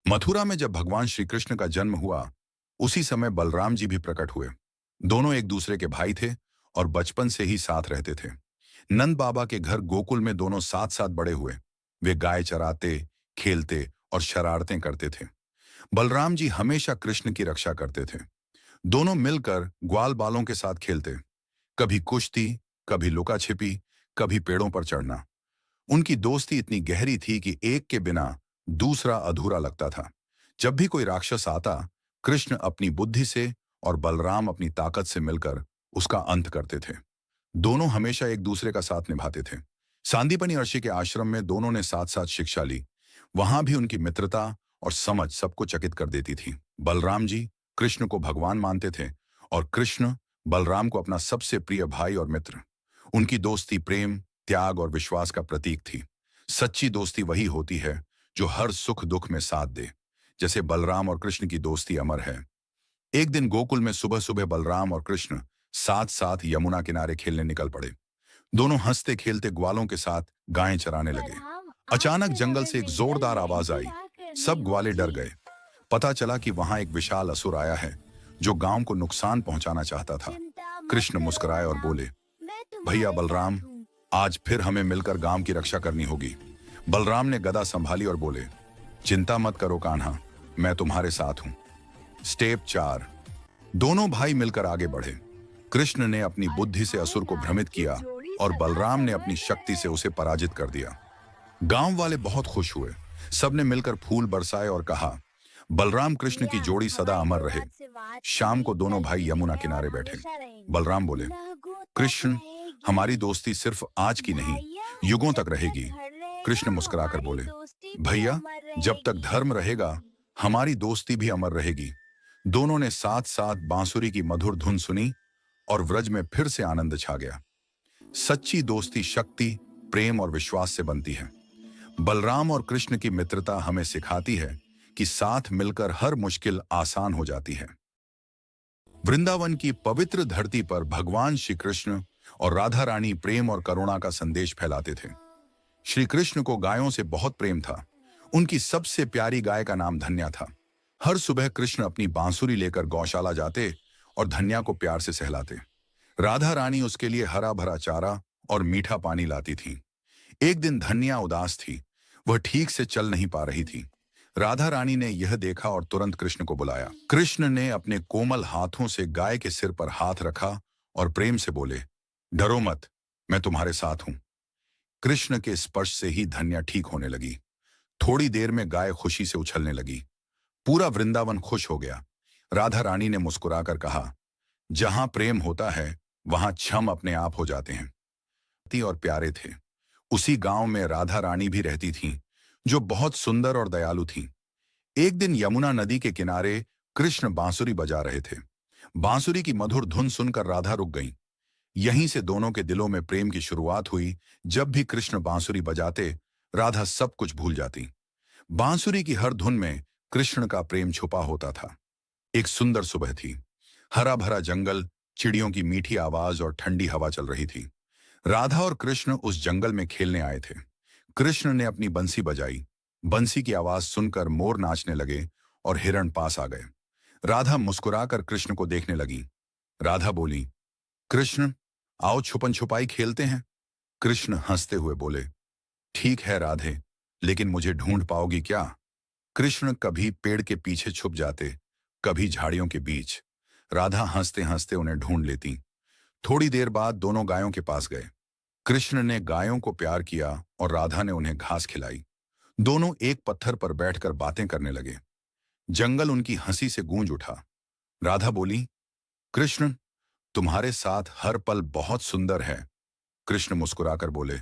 मथुरा में जब भगवान श्री कृष्ण का जन्म हुआ, उसी समय बलराम जी भी प्रकट हुए। दोनों एक दूसरे के भाई थे और बचपन से ही साथ रहते थे। नंद बाबा के घर गोकुल में दोनों साथ साथ बड़े हुए। वे गाय चराते, खेलते और शरारतें करते थे। बलराम जी हमेशा कृष्ण की रक्षा करते थे। दोनों मिलकर ग्वाल बालों के साथ खेलते, कभी कुश्ती, कभी लुका छिपी, कभी पेड़ों पर चढ़ना। उनकी दोस्ती इतनी गहरी थी कि एक के बिना दूसरा अधूरा लगता था। जब भी कोई राक्षस आता, कृष्ण अपनी बुद्धि से और बलराम अपनी ताकत से मिलकर उसका अंत करते थे। दोनों हमेशा एक दूसरे का साथ निभाते थे। सांदीपनी ऋषि के आश्रम में दोनों ने साथ साथ शिक्षा ली। वहां भी उनकी मित्रता और समझ सबको चकित कर देती थी। बलराम जी कृष्ण को भगवान मानते थे और कृष्ण बलराम को अपना सबसे प्रिय भाई और मित्र। उनकी दोस्ती प्रेम, त्याग और विश्वास का प्रतीक थी। सच्ची दोस्ती वही होती है जो हर सुख दुख में साथ दे। जैसे बलराम और कृष्ण की दोस्ती अमर है। एक दिन गोकुल में सुबह सुबह बलराम और कृष्ण साथ साथ यमुना किनारे खेलने निकल पड़े। दोनों हंसते खेलते ग्वालों के साथ गायें चराने पर लगे। हम अचानक आखिर जंगल हमें से एक जंगल जोरदार में आवाज आई। क्या करनी सब ग्वाले डर होगी? गए। पता चला कि वहां एक विशाल असुर आया है जो गांव को नुकसान पहुंचाना चाहता था। चिंता मत कृष्ण करो मुस्कुराए और बलराम, बोले, मैं भैया तुम्हारे बलराम, साथ हूँ। आज फिर हमें मिलकर गांव की रक्षा करनी होगी। बलराम ने गदा संभाली और बोले, चिंता मत करो कान्हा, मैं तुम्हारे साथ हूं। स्टेप 4। दोनों भाई मिलकर आगे बढ़े। कृष्ण ने अपनी और बुद्धि से असुर को भाईदार भ्रमित की किया जोड़ी और सदा बलराम ने अपनी संबंध शक्ति से रहे। उसे पराजित कर दिया। गांव वाले बहुत खुश हुए। सबने मिलकर फूल बरसाए और कहा, बलराम कृष्ण की भैया, जोड़ी सदा हमारी अमर रहे। दोबारा से बात शाम होगी, को दोनों कल भाई मिलते यमुना हैं और किनारे बैठे। हमेशा रहेंगे। बलराम बोले, लहू तक कृष्ण, रहेगी। हमारी दोस्ती सिर्फ आज की नहीं, भैया, युगों जब तक तक रहेगी। घर रहेगा कृष्ण मुस्कुराकर हमारी बोले, दोस्ती भी भैया, अमर जब तक रहेगी। धर्म रहेगा, हमारी दोस्ती भी अमर रहेगी। दोनों ने साथ साथ बांसुरी की मधुर धुन सुनी और व्रज में फिर से आनंद छा गया। सच्ची दोस्ती शक्ति, प्रेम और विश्वास से बनती है। बलराम और कृष्ण की मित्रता हमें सिखाती है कि साथ मिलकर हर मुश्किल आसान हो जाती है। वृंदावन की पवित्र धरती पर भगवान श्री कृष्ण और राधा रानी प्रेम और करुणा का संदेश फैलाते थे। श्री कृष्ण को गायों से बहुत प्रेम था। उनकी सबसे प्यारी गाय का नाम धन्या था। हर सुबह कृष्ण अपनी बांसुरी लेकर गौशाला जाते और धन्या को प्यार से सहलाते। राधा रानी उसके लिए हरा भरा चारा और मीठा पानी लाती थी। एक दिन धन्या उदास थी। वह ठीक से चल नहीं पा रही थी। राधा रानी ने यह देखा और तुरंत कृष्ण को बुलाया। कृष्ण ने अपने कोमल हाथों से गाय के सिर पर हाथ रखा और प्रेम से बोले, डरो मत, मैं तुम्हारे साथ हूं। कृष्ण के स्पर्श से ही धन्या ठीक होने लगी। थोड़ी देर में गाय खुशी से उछलने लगी। पूरा वृंदावन खुश हो गया। राधा रानी ने मुस्कुराकर कहा, जहां प्रेम होता है वहां क्षम अपने आप हो जाते हैं। पति और प्यारे थे। उसी गांव में राधा रानी भी रहती थीं, जो बहुत सुंदर और दयालु थीं। एक दिन यमुना नदी के किनारे कृष्ण बांसुरी बजा रहे थे। बांसुरी की मधुर धुन सुनकर राधा रुक गईं। यहीं से दोनों के दिलों में प्रेम की शुरुआत हुई। जब भी कृष्ण बांसुरी बजाते, राधा सब कुछ भूल जाती। बांसुरी की हर धुन में कृष्ण का प्रेम छुपा होता था। एक सुंदर सुबह थी। हरा भरा जंगल, चिड़ियों की मीठी आवाज और ठंडी हवा चल रही थी। राधा और कृष्ण उस जंगल में खेलने आए थे। कृष्ण ने अपनी बंसी बजाई। बंसी की आवाज सुनकर मोर नाचने लगे और हिरण पास आ गए। राधा मुस्कुराकर कृष्ण को देखने लगी। राधा बोली, कृष्ण, आओ छुपन छुपाई खेलते हैं। कृष्ण हंसते हुए बोले, ठीक है राधे, लेकिन मुझे ढूंढ पाओगी क्या? कृष्ण कभी पेड़ के पीछे छुप जाते, कभी झाड़ियों के बीच। राधा हंसते हंसते उन्हें ढूंढ लेती। थोड़ी देर बाद दोनों गायों के पास गए। कृष्ण ने गायों को प्यार किया और राधा ने उन्हें घास खिलाई। दोनों एक पत्थर पर बैठकर बातें करने लगे। जंगल उनकी हंसी से गूंज उठा। राधा बोली, कृष्ण, तुम्हारे साथ हर पल बहुत सुंदर है। कृष्ण मुस्कुराकर बोले,